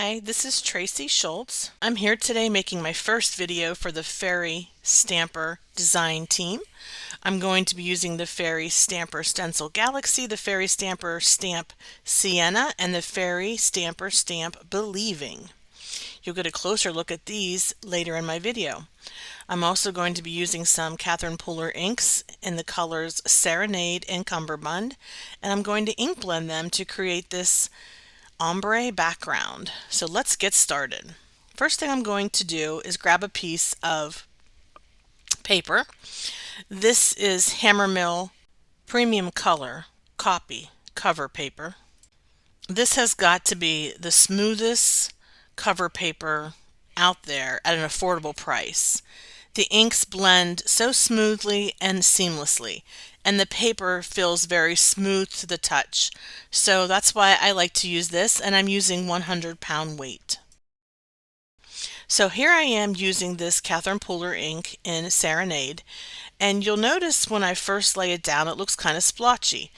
Hi, this is Tracy Schultz. I'm here today making my first video for the Fairy Stamper design team. I'm going to be using the Fairy Stamper Stencil Galaxy, the Fairy Stamper Stamp Ciana, and the Fairy Stamper Stamp Believing. You'll get a closer look at these later in my video. I'm also going to be using some Catherine Pooler inks in the colors Serenade and Cummerbund, and I'm going to ink blend them to create this ombre background. So let's get started. First thing I'm going to do is grab a piece of paper. This is Hammermill Premium Color Copy cover paper. This has got to be the smoothest cover paper out there at an affordable price. The inks blend so smoothly and seamlessly, and the paper feels very smooth to the touch. So that's why I like to use this, and I'm using 100-pound weight. So here I am using this Catherine Pooler ink in Serenade, and you'll notice when I first lay it down it looks kind of splotchy.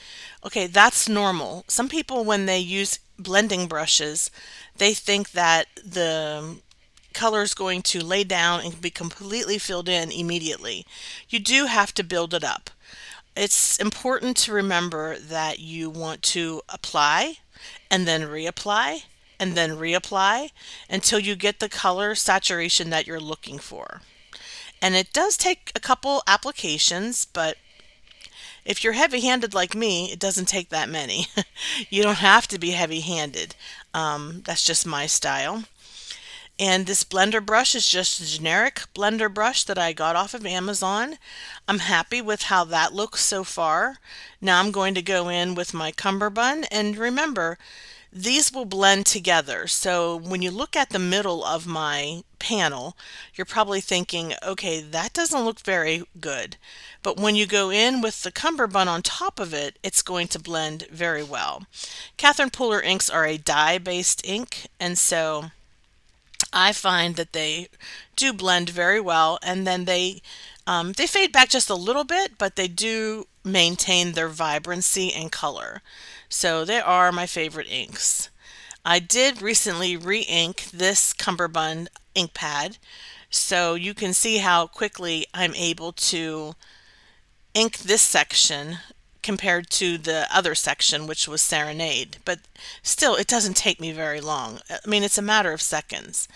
Okay, that's normal. Some people, when they use blending brushes, they think that the color is going to lay down and be completely filled in immediately. You do have to build it up. It's important to remember that you want to apply and then reapply and then reapply until you get the color saturation that you're looking for. And it does take a couple applications, but if you're heavy-handed like me, it doesn't take that many. You don't have to be heavy-handed. That's just my style. And this blender brush is just a generic blender brush that I got off of Amazon. I'm happy with how that looks so far. Now I'm going to go in with my cummerbund, and remember, these will blend together. So when you look at the middle of my panel, you're probably thinking, okay, that doesn't look very good. But when you go in with the cummerbund on top of it, it's going to blend very well. Catherine Pooler inks are a dye-based ink, and so I find that they do blend very well, and then they fade back just a little bit, but they do maintain their vibrancy and color. So they are my favorite inks. I did recently re-ink this cummerbund ink pad, so you can see how quickly I'm able to ink this section compared to the other section, which was Serenade. But still, it doesn't take me very long. I mean, it's a matter of seconds.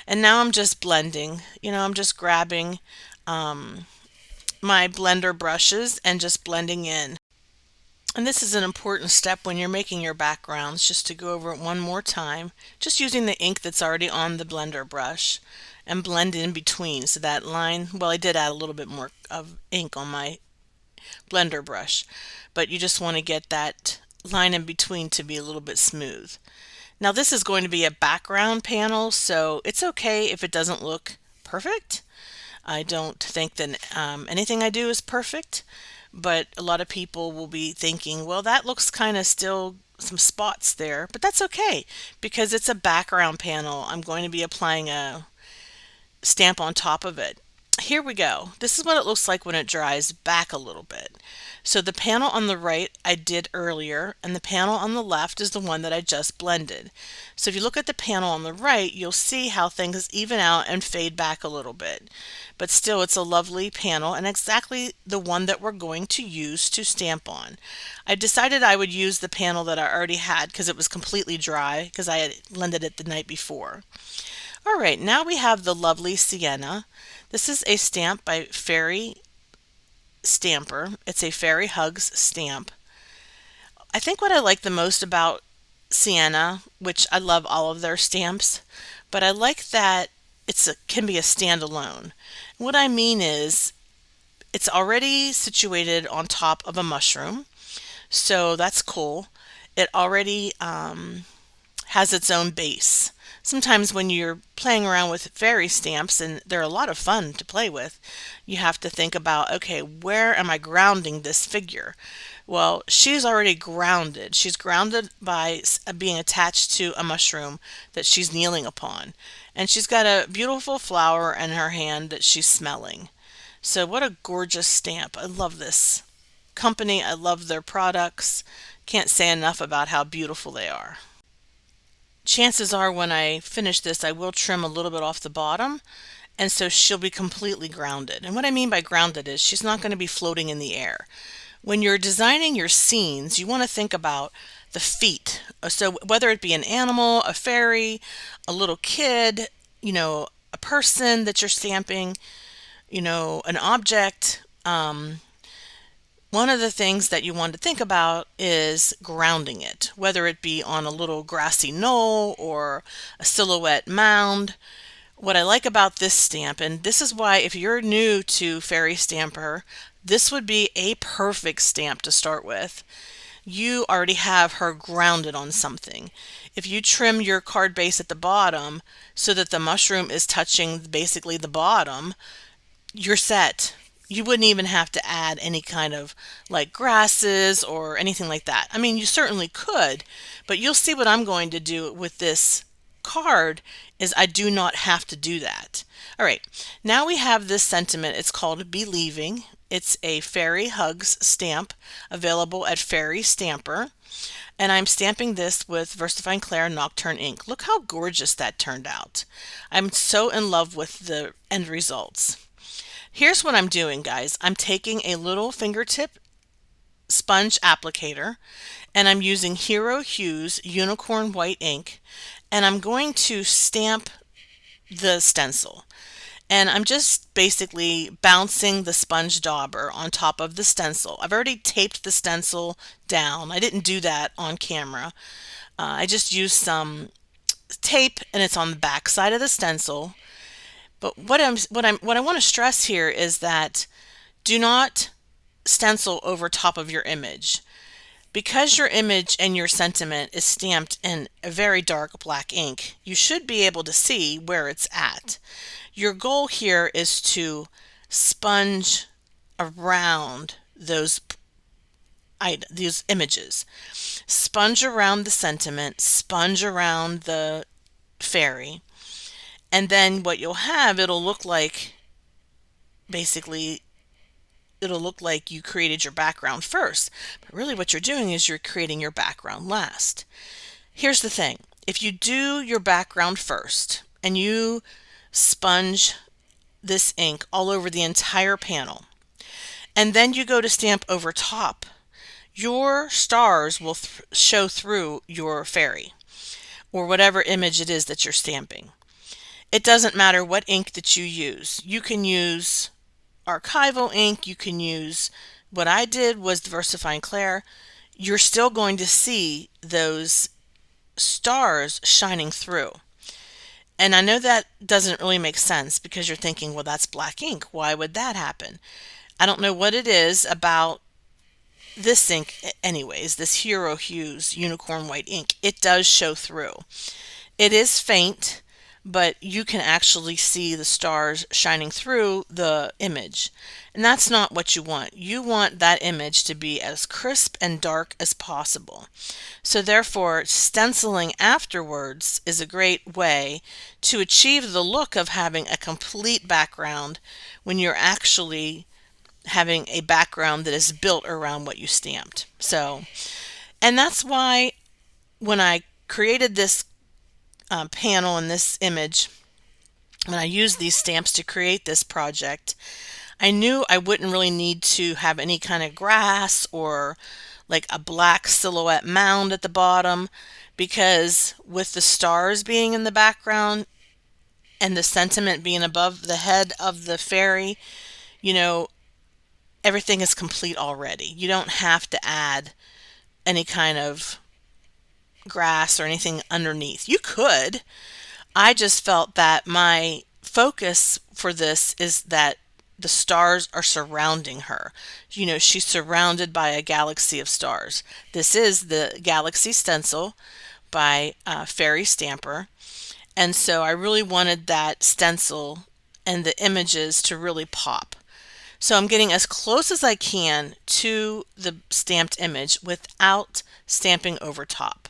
And now I'm just blending. I'm just grabbing my blender brushes and just blending in. And this is an important step when you're making your backgrounds, just to go over it one more time, just using the ink that's already on the blender brush and blend in between. So that line, well, I did add a little bit more of ink on my blender brush, but you just want to get that line in between to be a little bit smooth. Now this is going to be a background panel, so it's okay if it doesn't look perfect. I don't think that anything I do is perfect, but a lot of people will be thinking, well, that looks kind of still some spots there, but that's okay because it's a background panel. I'm going to be applying a stamp on top of it. Here we go. This is what it looks like when it dries back a little bit. So the panel on the right I did earlier, and the panel on the left is the one that I just blended. So if you look at the panel on the right, you'll see how things even out and fade back a little bit. But still, it's a lovely panel and exactly the one that we're going to use to stamp on. I decided I would use the panel that I already had because it was completely dry because I had blended it the night before. Alright, now we have the lovely Ciana. This is a stamp by Fairy Stamper. It's a Fairy Hugs stamp. I think what I like the most about Ciana, which I love all of their stamps, but I like that can be a standalone. What I mean is it's already situated on top of a mushroom, so that's cool. It already has its own base. Sometimes when you're playing around with fairy stamps, and they're a lot of fun to play with, you have to think about, okay, where am I grounding this figure? Well, she's already grounded. She's grounded by being attached to a mushroom that she's kneeling upon. And she's got a beautiful flower in her hand that she's smelling. So what a gorgeous stamp. I love this company. I love their products. Can't say enough about how beautiful they are. chances are when I finish this, I will trim a little bit off the bottom, and so she'll be completely grounded. And what I mean by grounded is she's not going to be floating in the air. When you're designing your scenes, you want to think about the feet. So whether it be an animal, a fairy, a little kid, a person that you're stamping, an object. One of the things that you want to think about is grounding it, whether it be on a little grassy knoll or a silhouette mound. What I like about this stamp, and this is why if you're new to Fairy Stamper, this would be a perfect stamp to start with. You already have her grounded on something. If you trim your card base at the bottom so that the mushroom is touching basically the bottom, you're set. You wouldn't even have to add any kind of like grasses or anything like that. I mean, you certainly could, but you'll see what I'm going to do with this card is I do not have to do that. All right, now we have this sentiment. It's called Believing. It's a Fairy Hugs stamp available at Fairy Stamper. And I'm stamping this with VersaFine Clair Nocturne ink. Look how gorgeous that turned out. I'm so in love with the end results. Here's what I'm doing, guys. I'm taking a little fingertip sponge applicator and I'm using Hero Hues Unicorn White ink, and I'm going to stamp the stencil. And I'm just basically bouncing the sponge dauber on top of the stencil. I've already taped the stencil down. I didn't do that on camera. I just used some tape and it's on the back side of the stencil. But what I want to stress here is that do not stencil over top of your image. Because your image and your sentiment is stamped in a very dark black ink, you should be able to see where it's at. Your goal here is to sponge around these images. Sponge around the sentiment, sponge around the fairy. And then what you'll have, it'll look like you created your background first. But really what you're doing is you're creating your background last. Here's the thing. If you do your background first and you sponge this ink all over the entire panel, and then you go to stamp over top, your stars will show through your fairy or whatever image it is that you're stamping. It doesn't matter what ink that you use. You can use archival ink, you can use, what I did was the VersaFine Clair. You're still going to see those stars shining through. And I know that doesn't really make sense because you're thinking, well, that's black ink. Why would that happen? I don't know what it is about this ink anyways, this Hero Hues Unicorn White ink. It does show through. It is faint, but you can actually see the stars shining through the image. And that's not what you want. You want that image to be as crisp and dark as possible. So therefore, stenciling afterwards is a great way to achieve the look of having a complete background when you're actually having a background that is built around what you stamped. So, and that's why when I created this panel in this image, when I used these stamps to create this project, I knew I wouldn't really need to have any kind of grass or like a black silhouette mound at the bottom, because with the stars being in the background and the sentiment being above the head of the fairy, everything is complete already. You don't have to add any kind of grass or anything underneath. You could. I just felt that my focus for this is that the stars are surrounding her. She's surrounded by a galaxy of stars. This is the Galaxy Stencil by Fairy Stamper. And so I really wanted that stencil and the images to really pop. So I'm getting as close as I can to the stamped image without stamping over top.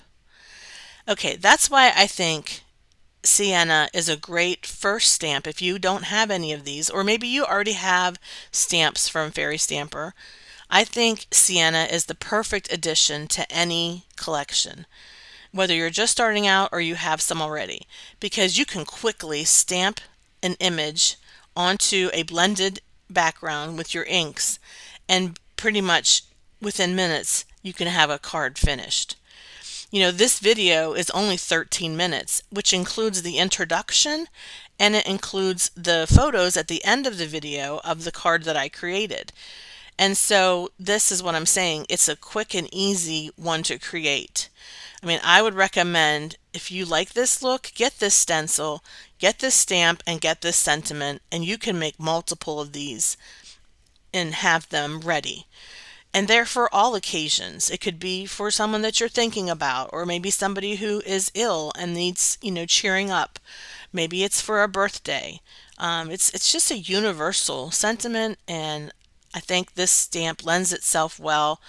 Okay, that's why I think Ciana is a great first stamp if you don't have any of these, or maybe you already have stamps from Fairy Stamper. I think Ciana is the perfect addition to any collection. whether you're just starting out or you have some already, because you can quickly stamp an image onto a blended background with your inks, and pretty much within minutes you can have a card finished. You know, this video is only 13 minutes, which includes the introduction, and it includes the photos at the end of the video of the card that I created. And so this is what I'm saying. It's a quick and easy one to create. I mean, I would recommend, if you like this look, get this stencil, get this stamp, and get this sentiment, and you can make multiple of these and have them ready. And they're for all occasions. It could be for someone that you're thinking about, or maybe somebody who is ill and needs, cheering up. Maybe it's for a birthday. It's just a universal sentiment, and I think this stamp lends itself well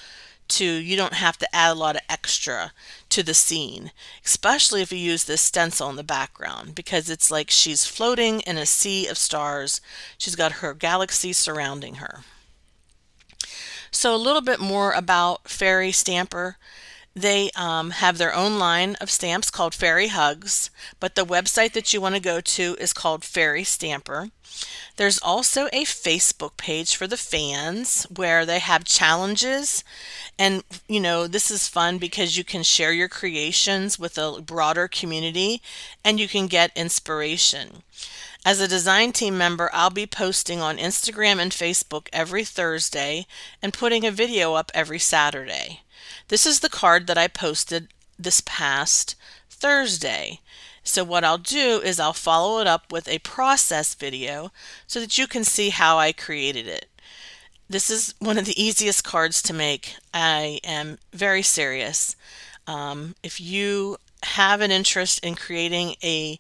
to, you don't have to add a lot of extra to the scene, especially if you use this stencil in the background, because it's like she's floating in a sea of stars. She's got her galaxy surrounding her. So a little bit more about Fairy Stamper. They have their own line of stamps called Fairy Hugs, but the website that you want to go to is called Fairy Stamper. There's also a Facebook page for the fans where they have challenges, and this is fun because you can share your creations with a broader community and you can get inspiration. As a design team member, I'll be posting on Instagram and Facebook every Thursday and putting a video up every Saturday. This is the card that I posted this past Thursday. So what I'll do is I'll follow it up with a process video so that you can see how I created it. This is one of the easiest cards to make. I am very serious. If you have an interest in creating a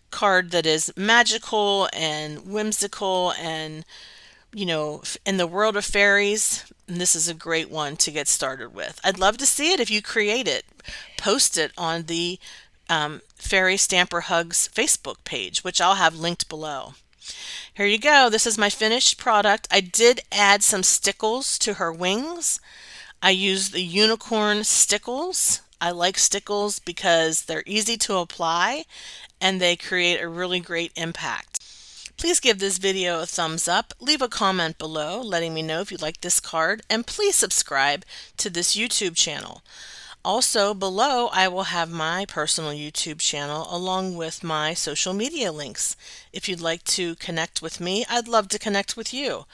card that is magical and whimsical and in the world of fairies, this is a great one to get started with. I'd love to see it if you create it. Post it on the Fairy Stamper Hugs Facebook page, which I'll have linked below. Here you go. This is my finished product. I did add some stickles to her wings. I used the unicorn stickles. I like stickles because they're easy to apply and they create a really great impact. Please give this video a thumbs up, leave a comment below letting me know if you like this card, and please subscribe to this YouTube channel. Also below I will have my personal YouTube channel along with my social media links. If you'd like to connect with me, I'd love to connect with you.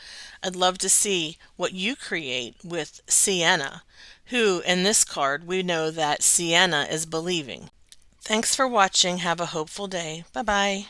I'd love to see what you create with Ciana, who in this card we know that Ciana is believing. Thanks for watching. Have a hopeful day. Bye-bye.